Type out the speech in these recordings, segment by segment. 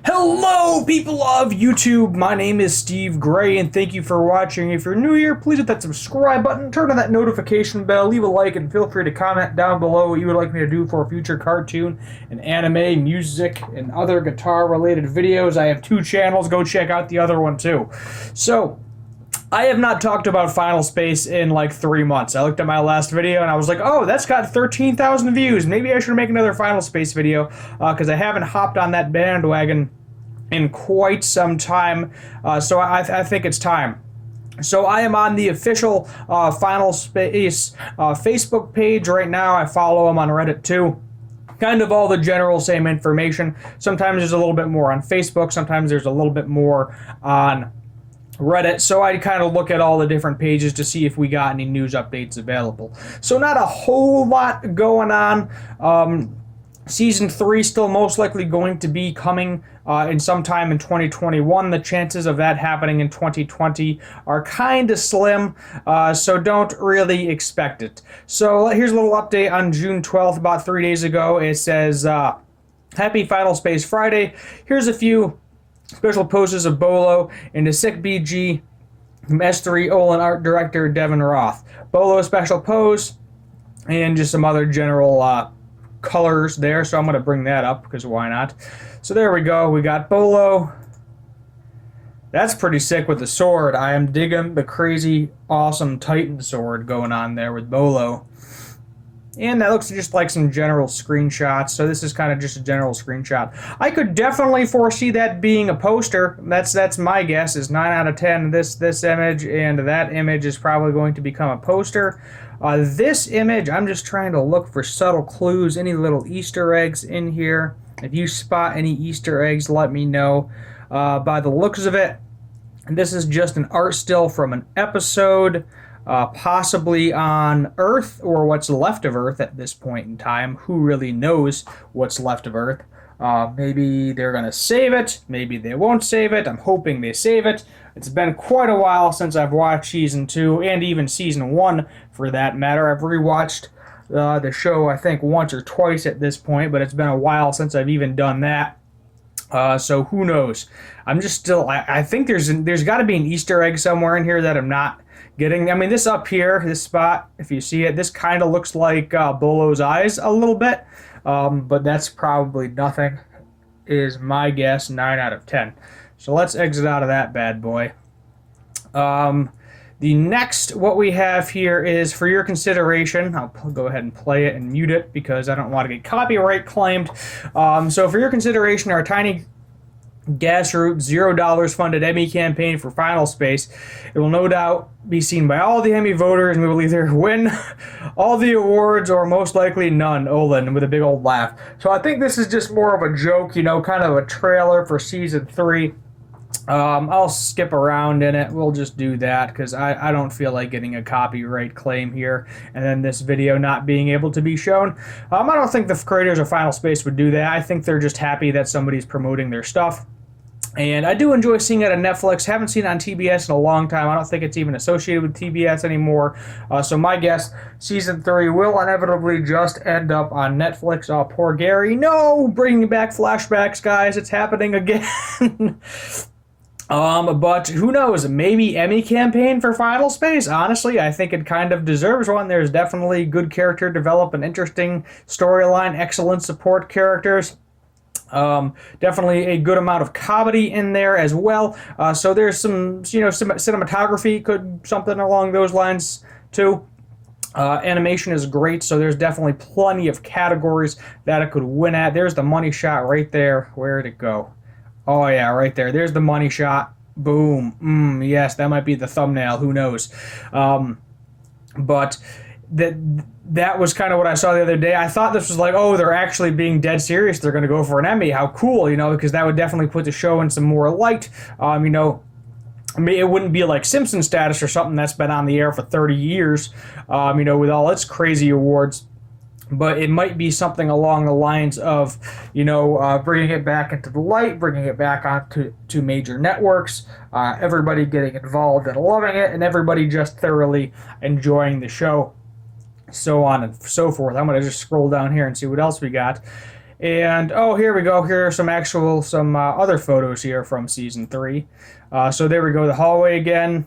Hello, people of YouTube. My name is Steve Gray, and thank you for watching. If you're new here, please hit that subscribe button, turn on that notification bell, leave a like, and feel free to comment down below what you would like me to do for future cartoon and anime, music, and other guitar-related videos. I have 2 channels. Go check out the other one, too. So, I have not talked about Final Space in like 3 months. I looked at my last video and I was like, oh, that's got 13,000 views. Maybe I should make another Final Space video because I haven't hopped on that bandwagon in quite some time. So I think it's time. So I am on the official Final Space Facebook page right now. I follow them on Reddit too. Kind of all the general same information. Sometimes there's a little bit more on Facebook. Sometimes there's a little bit more on Reddit, so I kind of look at all the different pages to see if we got any news updates available. So not a whole lot going on. Season 3 still most likely going to be coming in sometime in 2021. The chances of that happening in 2020 are kind of slim, so don't really expect it. So here's a little update on June 12th, about 3 days ago. It says, Happy Final Space Friday. Here's a few special poses of Bolo and a sick BG from S3 Olin art director Devin Roth. Bolo special pose and just some other general colors there, so I'm going to bring that up because why not. So there we go. We got Bolo. That's pretty sick with the sword. I am digging the crazy awesome Titan sword going on there with Bolo. And that looks just like some general screenshots, so this is kind of just a general screenshot. I could definitely foresee that being a poster. That's my guess, is 9 out of 10 this image, and that image is probably going to become a poster. This image, I'm just trying to look for subtle clues, any little Easter eggs in here. If you spot any Easter eggs, let me know. By the looks of it, this is just an art still from an episode. Possibly on Earth, or what's left of Earth at this point in time. Who really knows what's left of Earth? Maybe they're going to save it. Maybe they won't save it. I'm hoping they save it. It's been quite a while since I've watched Season 2, and even Season 1, for that matter. I've rewatched the show, I think, once or twice at this point, but it's been a while since I've even done that. So who knows? I'm just still... I think there's got to be an Easter egg somewhere in here that I'm not getting. I mean, this up here, this spot, if you see it, this kind of looks like Bolo's eyes a little bit, but that's probably nothing, is my guess. 9 out of 10. So let's exit out of that bad boy. The next, what we have here is for your consideration. I'll go ahead and play it and mute it because I don't want to get copyright claimed. So for your consideration, our tiny grassroots $0 funded Emmy campaign for Final Space. It will no doubt be seen by all the Emmy voters, and we will either win all the awards or most likely none, Olin, with a big old laugh. So I think this is just more of a joke, you know, kind of a trailer for Season 3. I'll skip around in it. We'll just do that because I don't feel like getting a copyright claim here and then this video not being able to be shown. I don't think the creators of Final Space would do that. I think they're just happy that somebody's promoting their stuff. And I do enjoy seeing it on Netflix. Haven't seen it on TBS in a long time. I don't think it's even associated with TBS anymore. So my guess, Season 3 will inevitably just end up on Netflix. Oh, poor Gary. No! Bringing back flashbacks, guys. It's happening again. But who knows? Maybe Emmy campaign for Final Space. Honestly, I think it kind of deserves one. There's definitely good character development, interesting storyline, excellent support characters. Definitely a good amount of comedy in there as well. So there's some, cinematography, something along those lines too. Animation is great, so there's definitely plenty of categories that it could win at. There's the money shot right there. Where'd it go? Oh yeah, right there. There's the money shot. Boom. Yes, that might be the thumbnail. Who knows? But that was kind of what I saw the other day. I thought this was like, oh, they're actually being dead serious. They're going to go for an Emmy. How cool, because that would definitely put the show in some more light. I mean, it wouldn't be like Simpson status or something that's been on the air for 30 years, with all its crazy awards. But it might be something along the lines of, bringing it back into the light, bringing it back onto major networks, everybody getting involved and loving it, and everybody just thoroughly enjoying the show, so on and so forth. I'm going to just scroll down here and see what else we got. And oh, here we go. Here are some other photos here from season 3. So there we go, the hallway again.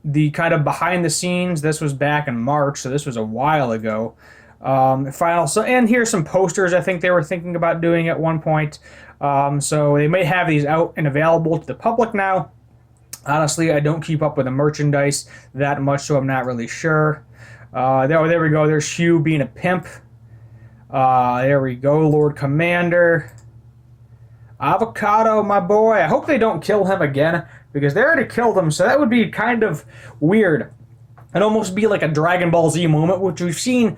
The kind of behind the scenes. This was back in March, so this was a while ago. And here's some posters. I think they were thinking about doing at one point. So they may have these out and available to the public now. Honestly, I don't keep up with the merchandise that much, so I'm not really sure. There we go. There's Hugh being a pimp. There we go, Lord Commander. Avocado, my boy. I hope they don't kill him again, because they already killed him, so that would be kind of weird. It'd almost be like a Dragon Ball Z moment, which we've seen.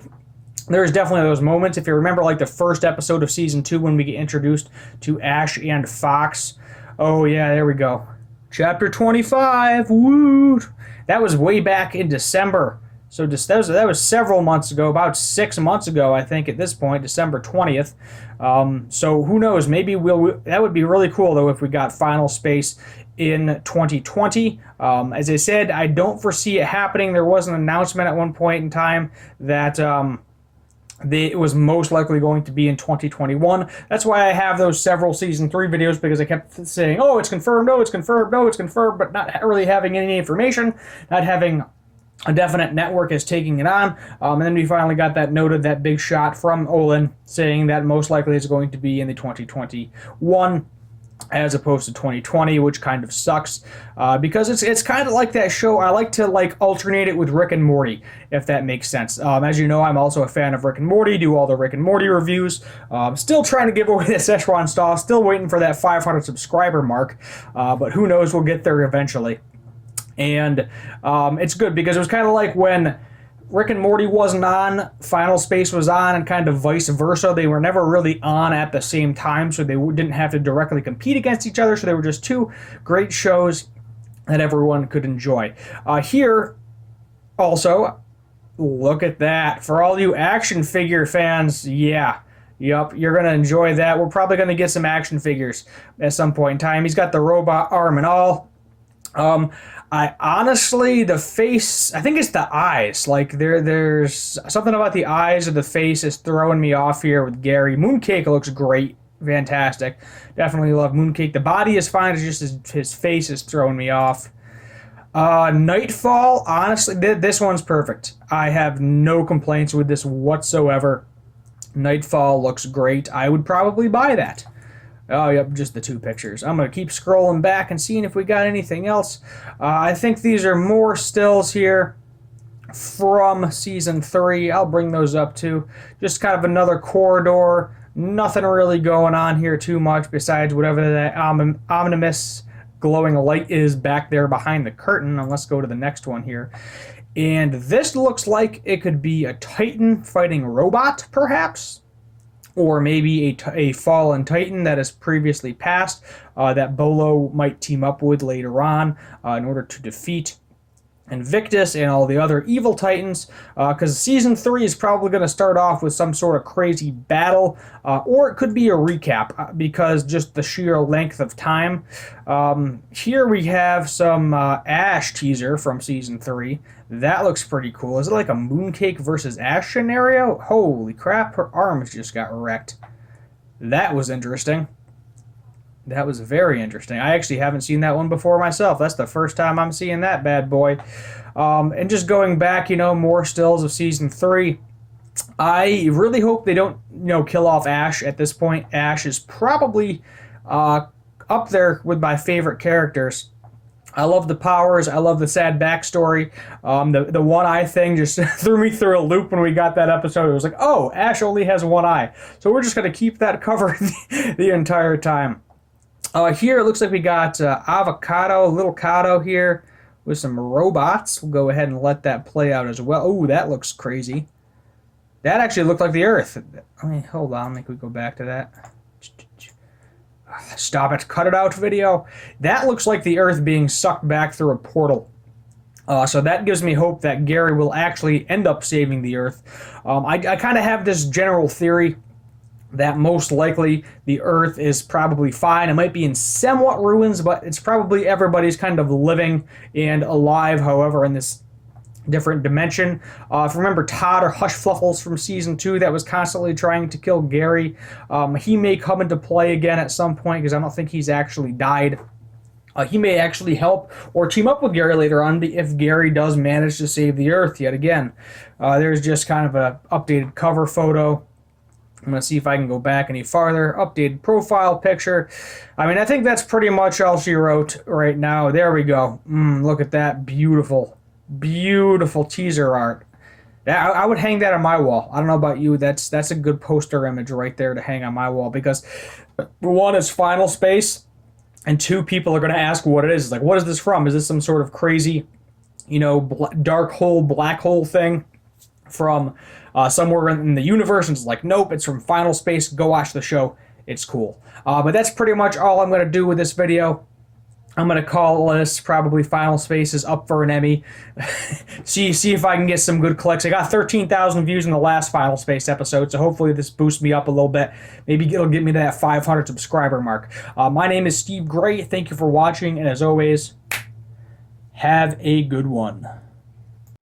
There's definitely those moments. If you remember, like the first episode of season 2 when we get introduced to Ash and Fox. Oh yeah, there we go. Chapter 25, woo! That was way back in December. So that was several months ago, about 6 months ago, I think, at this point, December 20th. So who knows? Maybe that would be really cool, though, if we got Final Space in 2020. As I said, I don't foresee it happening. There was an announcement at one point in time that it was most likely going to be in 2021. That's why I have those several season 3 videos, because I kept saying, oh, it's confirmed, no, it's confirmed, no, it's confirmed, but not really having any information, not having a definite network is taking it on. And then we finally got that big shot from Olin saying that most likely it's going to be in the 2021 as opposed to 2020, which kind of sucks, because it's kind of like that show. I like to alternate it with Rick and Morty, if that makes sense. As you know, I'm also a fan of Rick and Morty, do all the Rick and Morty reviews. Still trying to give away the Szechuan sauce, still waiting for that 500 subscriber mark, but who knows, we'll get there eventually. And it's good, because it was kind of like when Rick and Morty wasn't on, Final Space was on, and kind of vice versa. They were never really on at the same time, so they didn't have to directly compete against each other, so they were just two great shows that everyone could enjoy. Here, also, look at that. For all you action figure fans, yeah. Yep, you're going to enjoy that. We're probably going to get some action figures at some point in time. He's got the robot arm and all. I honestly, the face, I think it's the eyes. Like, there's something about the eyes or the face is throwing me off here with Gary. Mooncake looks great. Fantastic. Definitely love Mooncake. The body is fine. It's just his face is throwing me off. Nightfall, honestly, this one's perfect. I have no complaints with this whatsoever. Nightfall looks great. I would probably buy that. Oh, yep, just the 2 pictures. I'm going to keep scrolling back and seeing if we got anything else. I think these are more stills here from Season 3. I'll bring those up, too. Just kind of another corridor. Nothing really going on here too much besides whatever that ominous glowing light is back there behind the curtain. And let's go to the next one here. And this looks like it could be a Titan fighting a robot, perhaps. Or maybe a fallen Titan that has previously passed that Bolo might team up with later on in order to defeat Invictus and all the other evil Titans, because Season 3 is probably going to start off with some sort of crazy battle, or it could be a recap, because just the sheer length of time. Here we have some Ash teaser from Season 3. That looks pretty cool. Is it like a Mooncake versus Ash scenario? Holy crap, her arms just got wrecked. That was interesting. That was very interesting. I actually haven't seen that one before myself. That's the first time I'm seeing that bad boy. And just going back, more stills of Season 3. I really hope they don't, kill off Ash at this point. Ash is probably up there with my favorite characters. I love the powers. I love the sad backstory. The one eye thing just threw me through a loop when we got that episode. It was like, oh, Ash only has one eye. So we're just going to keep that covered the entire time. Here it looks like we got Avocado, Little Cato here with some robots. We'll go ahead and let that play out as well. Oh, that looks crazy. That actually looked like the Earth. Hold on. Let me go back to that. Stop it. Cut it out, video. That looks like the Earth being sucked back through a portal. So that gives me hope that Gary will actually end up saving the Earth. I kind of have this general theory that most likely the Earth is probably fine. It might be in somewhat ruins, but it's probably everybody's kind of living and alive, however, in this different dimension. If you remember Todd or Hush Fluffles from season 2 that was constantly trying to kill Gary, he may come into play again at some point because I don't think he's actually died. He may actually help or team up with Gary later on if Gary does manage to save the Earth yet again. There's just kind of an updated cover photo. I'm going to see if I can go back any farther. Updated profile picture. I mean, I think that's pretty much all she wrote right now. There we go. Look at that. Beautiful, beautiful teaser art. I would hang that on my wall. I don't know about you. That's a good poster image right there to hang on my wall because, one, is Final Space, and two, people are going to ask what it is. It's like, what is this from? Is this some sort of crazy, dark hole, black hole thing from somewhere in the universe? And it's like, nope, it's from Final Space. Go watch the show. It's cool. But that's pretty much all I'm going to do with this video. I'm going to call this probably Final Space is up for an Emmy. see if I can get some good clicks. I got 13,000 views in the last Final Space episode, so hopefully this boosts me up a little bit. Maybe it'll get me to that 500 subscriber mark. My name is Steve Gray. Thank you for watching, and as always, have a good one.